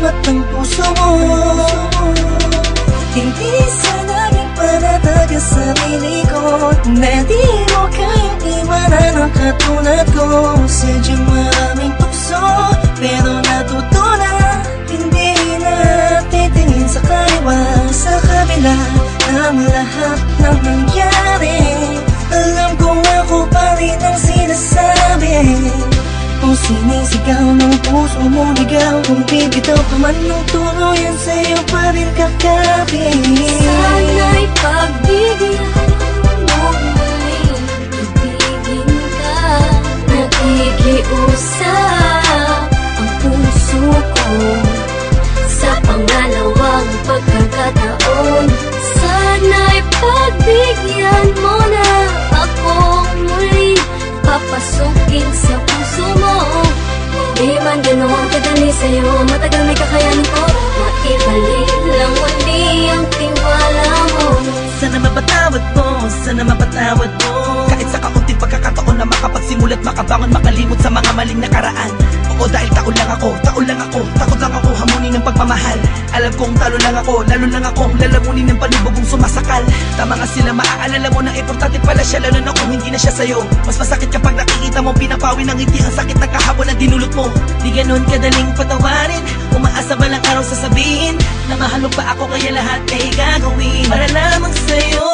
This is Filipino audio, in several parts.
lahat ng puso mo. Hindi sana rin panatag ang sarili ko, na di mo kayang iwanan ang katulad ko. Sadyang maraming tukso, pero natutunan hindi natitingin sa kaliwa. Sa kabila ng lahat ng nangyari, alam kong ako pa rin ang sinasabi. Kung sinisigaw ng puso mo ligaw, kung bibitaw pa man ng tuluyan, sa'yo pa rin kakapit. Sana'y pagbigyan mo muling ibigin ka. Nakikiusap ang puso ko sa pangalawang pagkakataon. Sana'y pagbigyan mo na akong muli papasukin sa puso mo. Di man ganoon kadali sa'yo, matagal may kakayanin ko. Maibalik lang muli ang tiwala mo. Sana mapatawad mo, sana mapatawad mo. Kahit sa kaunting pagkakataon na makapagsimulat, makabangon, makalimot sa mga maling nakaraan. Oo, dahil taon lang ako, takot lang ako hamunin ng pagmamahal. Alam kong talo lang ako, lalo lang akong lalamunin ng panibugong sumasakal. Tama nga sila, maaalala mo na importante pala siya, lalo na kung hindi na siya sa'yo. Mas masakit kapag nakikita mo pinapawi ng ngiti ang sakit ng kahapon na dinulot mo. Di ganon kadaling patawarin, umaasa ba lang araw sasabihin na mahal mo pa ako, kaya lahat ay gagawin para lamang sa'yo.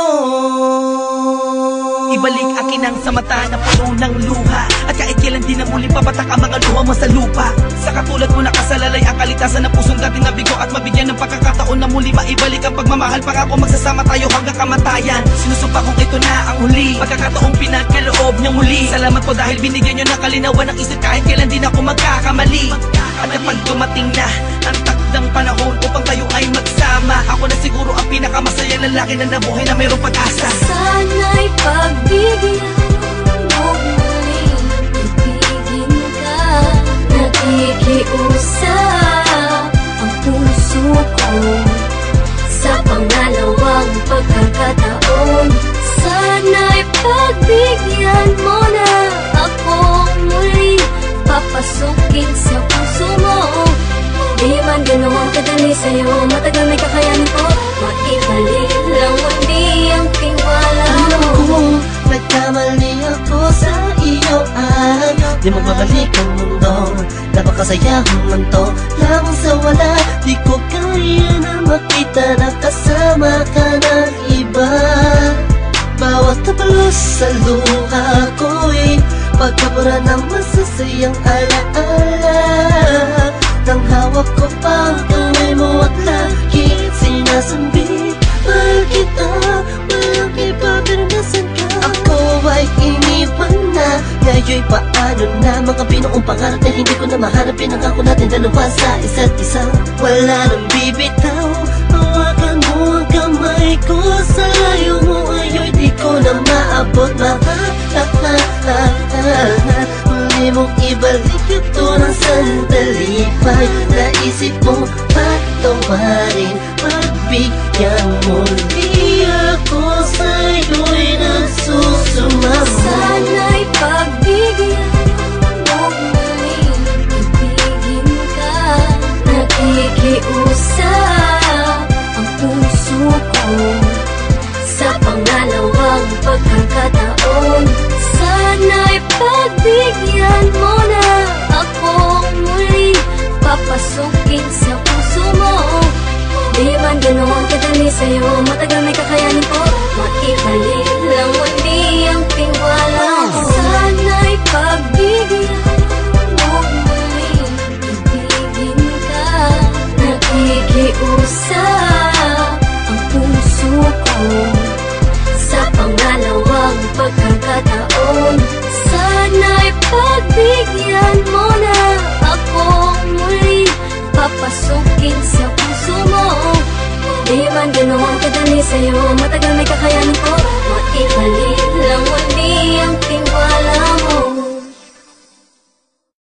Ibalik akin ang sa mata na puno ng luha, at kahit kailan di na muli papatak ang mga luha mo sa lupa. Sa katulad mo nakasalalay ang kalitasan ng pusong dating nabigo, at mabigyan ng pagkakataon na muli maibalik ang pagmamahal. Pangako magsasama tayo hanggang kamatayan. Sinusumpa kong ito na ang huli, pagkakataong pinagkaloob niya muli. Salamat po dahil binigyan niyo ng kalinawan ng isip, kahit kailan din ako magkakamali. At kapag dumating na ang takdang panahon upang tayo ay magsama, ako na siguro ang pinakamasaya lalaki na nabuhay na mayroong pag-asa. Sana'y pagbigyan mo muling ibigin ka. Nakikiusap ang puso ko sa pangalawang pagkakataon. Sana'y pagbigyan mo na akong muli papasukin sa puso mo. Di man ganoon kadali sa'yo, matagal may kakayanin ko. Maibalik lang muli ang tiwala mo. Alam ko, nagkamali ako sa iyo at di mo babalik ang mundo. Napakasayang manto lamang sa wala. Di ko kaya na makita na kasama ka ng iba. Bawat tapalos sa luha ko'y pagkabura ng masasayang alaala. Nang hawak ko pang kamay mo at lagi sinasambit, mahal kita, walang iba pero nasan ka? Ako ay iniwan na, ngayon'y paano na? Mga binuong pangarap na hindi ko na mahanap, pinangako natin dalawa sa isa't isa. Wala nang bibitaw, hawakan mo ang kamay ko. Sa layo mo ayo'y di ko na maabot, mahal. Muli mong ibalik ito ng sandali pa'y naisip mo patawarin, pagbigyan muli ako sa'yo'y nagsusumama. Sana'y pagbigyan mo muling ibigin ka. Nakikiusap ang puso ko sa pangalawang pagkakataon. Sana'y pagbigyan mo na akong muli papasukin sa puso mo. Di man ganoon kadali sa'yo, matagal may kakayanin ko. Maibalik lang muli ang tiwala mo. Sana'y pagbigyan mo muling ibigin ka. Nakikiusap ang puso ko sa pangalawang pagkakataon. Sana'y pagbigyan mo na akong muli papasukin sa puso mo. Di man ganoon kadali sa'yo, matagal may kakayanin ko. Maibalik lang muli ang